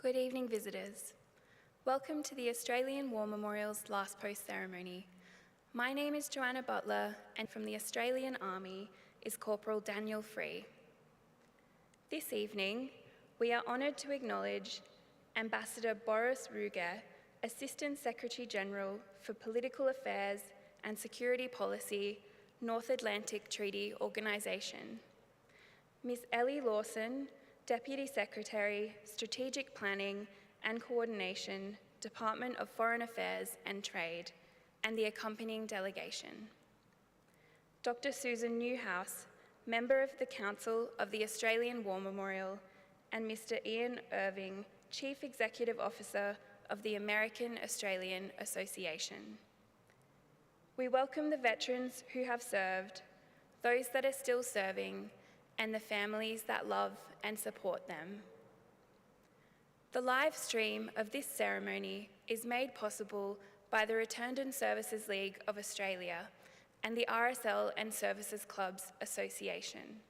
Good evening, visitors. Welcome to the Australian War Memorial's Last Post ceremony. My name is Joanna Butler, and from the Australian Army is Corporal Daniel Free. This evening, we are honoured to acknowledge Ambassador Boris Ruger, Assistant Secretary-General for Political Affairs and Security Policy, North Atlantic Treaty Organisation, Ms. Ellie Lawson, Deputy Secretary, Strategic Planning and Coordination, Department of Foreign Affairs and Trade, and the accompanying delegation. Dr. Susan Newhouse, Member of the Council of the Australian War Memorial, and Mr. Ian Irving, Chief Executive Officer of the American Australian Association. We welcome the veterans who have served, those that are still serving, and the families that love and support them. The live stream of this ceremony is made possible by the Returned and Services League of Australia and the RSL and Services Clubs Association.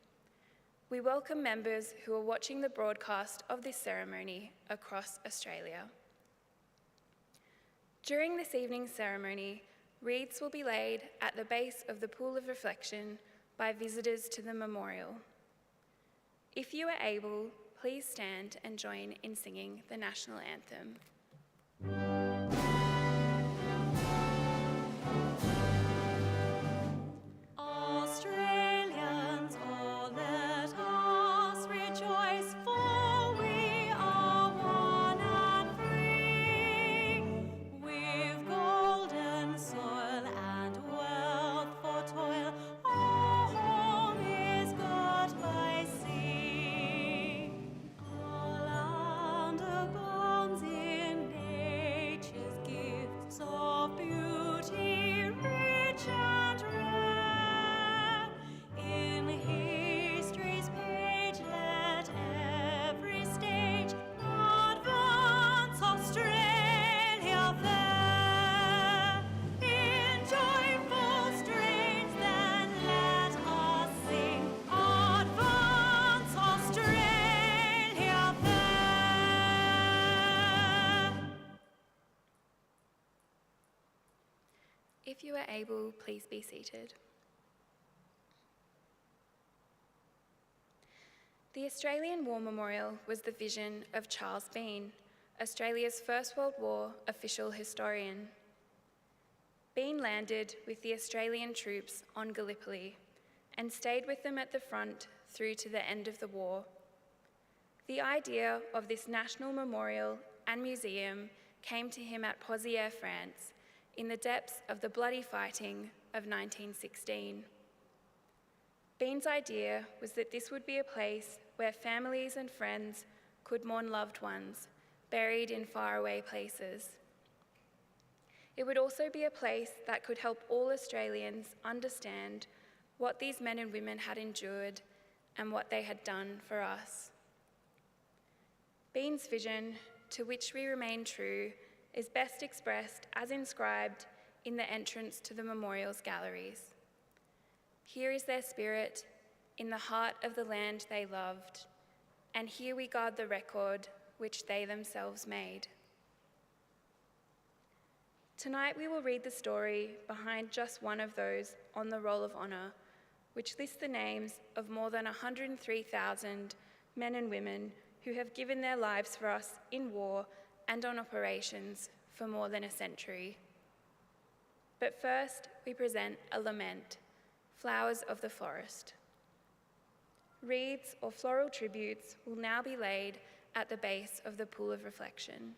We welcome members who are watching the broadcast of this ceremony across Australia. During this evening's ceremony, wreaths will be laid at the base of the Pool of Reflection by visitors to the memorial. If you are able, please stand and join in singing the national anthem. Australians, oh let us rejoice, for we are one and free. We've golden soil and wealth for toil, our home is got by sea. Our land abounds in nature's gifts of beauty, rich and rare. In history's page let every stage advance Australia fair. In joyful strains then let us sing, advance Australia fair. If you are able, please be seated. The Australian War Memorial was the vision of Charles Bean, Australia's First World War official historian. Bean landed with the Australian troops on Gallipoli and stayed with them at the front through to the end of the war. The idea of this national memorial and museum came to him at Pozières, France, in the depths of the bloody fighting of 1916. Bean's idea was that this would be a place where families and friends could mourn loved ones buried in faraway places. It would also be a place that could help all Australians understand what these men and women had endured and what they had done for us. Bean's vision, to which we remain true, is best expressed as inscribed in the entrance to the memorial's galleries. Here is their spirit in the heart of the land they loved, and here we guard the record which they themselves made. Tonight we will read the story behind just one of those on the Roll of Honour, which lists the names of more than 103,000 men and women who have given their lives for us in war and on operations for more than a century. But first, we present a lament, Flowers of the Forest. Wreaths or floral tributes will now be laid at the base of the Pool of Reflection.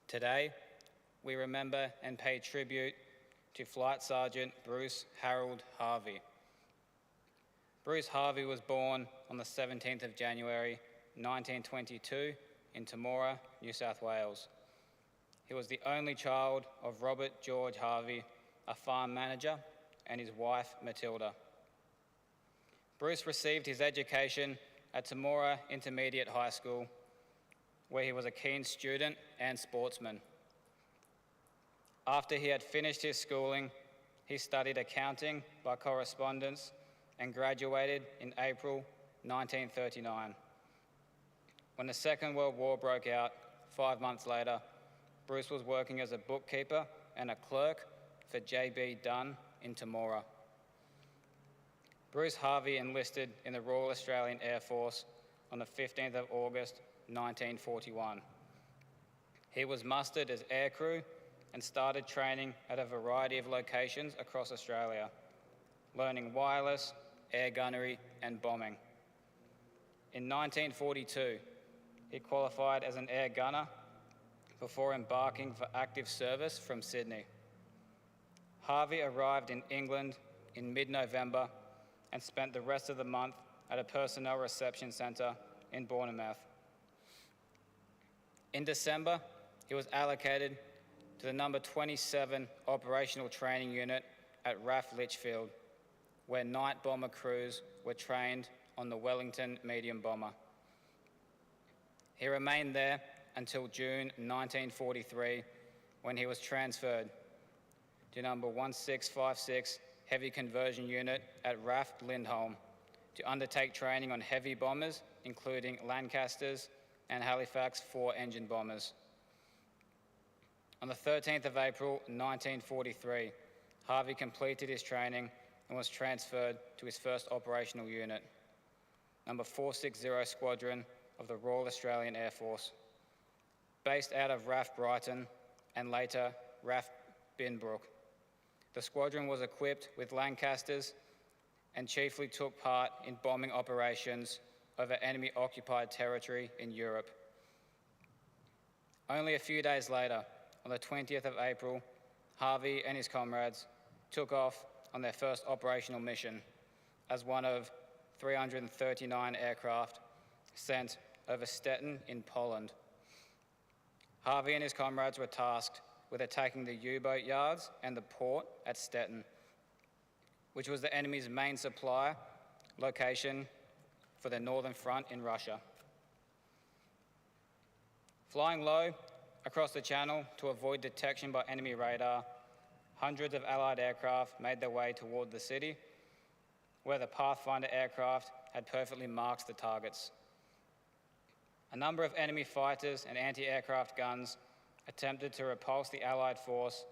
Today, we remember and pay tribute to Flight Sergeant Bruce Harold Harvey. Bruce Harvey was born on the 17th of January 1922 in Temora, New South Wales. He was the only child of Robert George Harvey, a farm manager, and his wife Matilda. Bruce received his education at Temora Intermediate High School, where he was a keen student and sportsman. After he had finished his schooling, he studied accounting by correspondence and graduated in April 1939. When the Second World War broke out, 5 months later, Bruce was working as a bookkeeper and a clerk for J.B. Dunn in Temora. Bruce Harvey enlisted in the Royal Australian Air Force on the 15th of August 1941. He was mustered as aircrew and started training at a variety of locations across Australia, learning wireless, air gunnery, and bombing. In 1942, he qualified as an air gunner before embarking for active service from Sydney. Harvey arrived in England in mid-November and spent the rest of the month at a personnel reception centre in Bournemouth. In December, he was allocated to the number 27 Operational Training Unit at RAF Litchfield, where night bomber crews were trained on the Wellington medium bomber. He remained there until June 1943, when he was transferred to number 1656 Heavy Conversion Unit at RAF Lindholm to undertake training on heavy bombers, including Lancasters and Halifax 4-engine bombers. On the 13th of April 1943, Harvey completed his training and was transferred to his first operational unit, number 460 Squadron of the Royal Australian Air Force, based out of RAF Brighton and later RAF Binbrook. The squadron was equipped with Lancasters and chiefly took part in bombing operations over enemy-occupied territory in Europe. Only a few days later, on the 20th of April, Harvey and his comrades took off on their first operational mission as one of 339 aircraft sent over Stettin in Poland. Harvey and his comrades were tasked with attacking the U-boat yards and the port at Stettin, which was the enemy's main supply location for the northern front in Russia. Flying low across the channel to avoid detection by enemy radar, hundreds of Allied aircraft made their way toward the city, where the Pathfinder aircraft had perfectly marked the targets. A number of enemy fighters and anti-aircraft guns attempted to repulse the Allied force,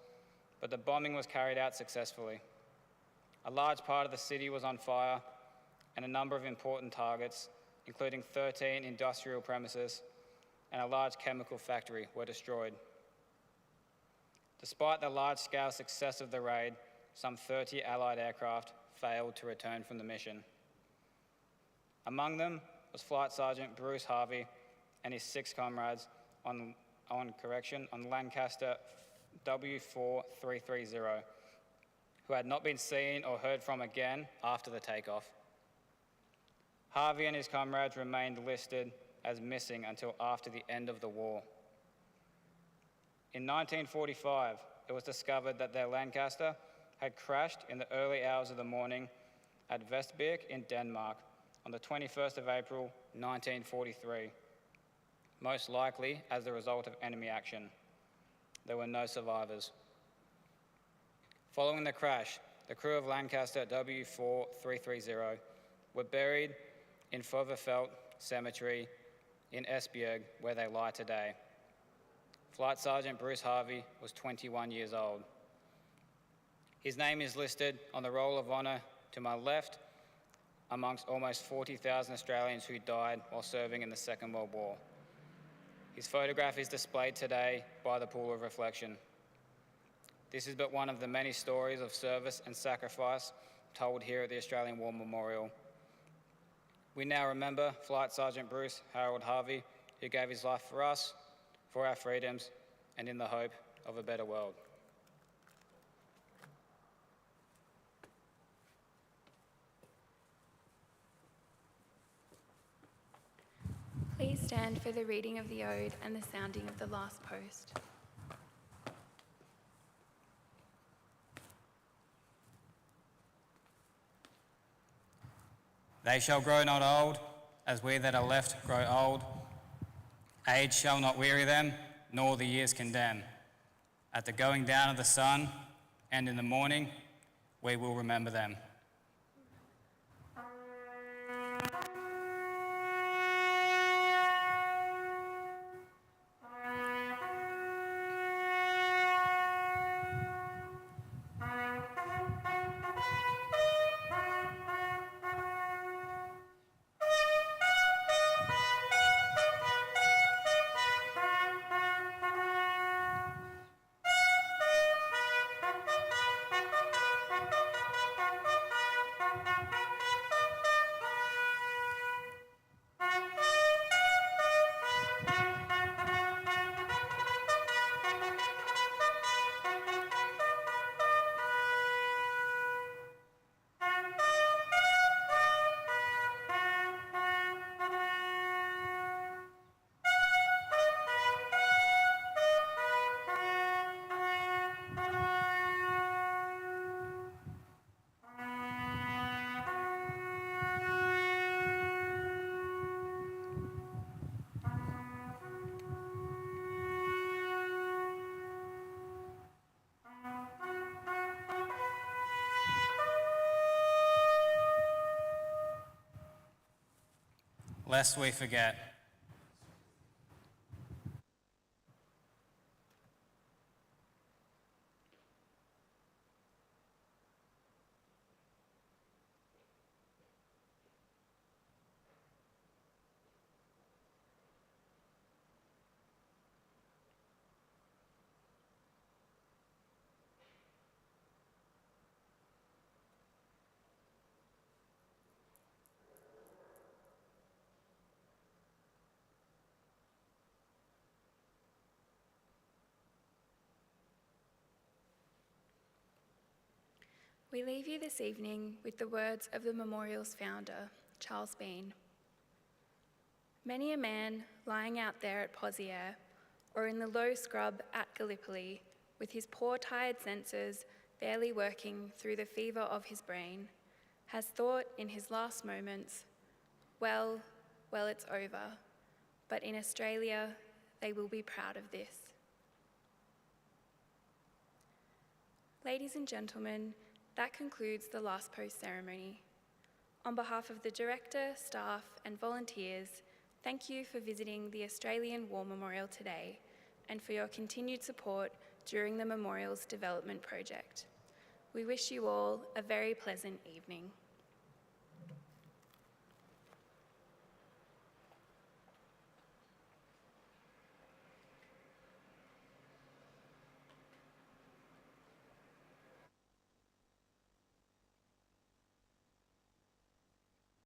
but the bombing was carried out successfully. A large part of the city was on fire, and a number of important targets, including 13 industrial premises and a large chemical factory, were destroyed. Despite the large-scale success of the raid, some 30 Allied aircraft failed to return from the mission. Among them was Flight Sergeant Bruce Harvey and his 6 comrades on Lancaster W4330, who had not been seen or heard from again after the takeoff. Harvey and his comrades remained listed as missing until after the end of the war. In 1945, it was discovered that their Lancaster had crashed in the early hours of the morning at Vestbjerg in Denmark on the 21st of April 1943, most likely as a result of enemy action. There were no survivors. Following the crash, the crew of Lancaster W4330 were buried in Foverfelt Cemetery in Esbjerg, where they lie today. Flight Sergeant Bruce Harvey was 21 years old. His name is listed on the Roll of Honour to my left amongst almost 40,000 Australians who died while serving in the Second World War. His photograph is displayed today by the Pool of Reflection. This is but one of the many stories of service and sacrifice told here at the Australian War Memorial. We now remember Flight Sergeant Bruce Harold Harvey, who gave his life for us, for our freedoms, and in the hope of a better world. Please stand for the reading of the ode and the sounding of the last post. They shall grow not old, as we that are left grow old. Age shall not weary them, nor the years condemn. At the going down of the sun, and in the morning, we will remember them. Lest we forget. We leave you this evening with the words of the memorial's founder, Charles Bean. Many a man lying out there at Poziere or in the low scrub at Gallipoli, with his poor tired senses barely working through the fever of his brain, has thought in his last moments, well, it's over, but in Australia, they will be proud of this. Ladies and gentlemen, that concludes the last post ceremony. On behalf of the director, staff, and volunteers, thank you for visiting the Australian War Memorial today and for your continued support during the memorial's development project. We wish you all a very pleasant evening.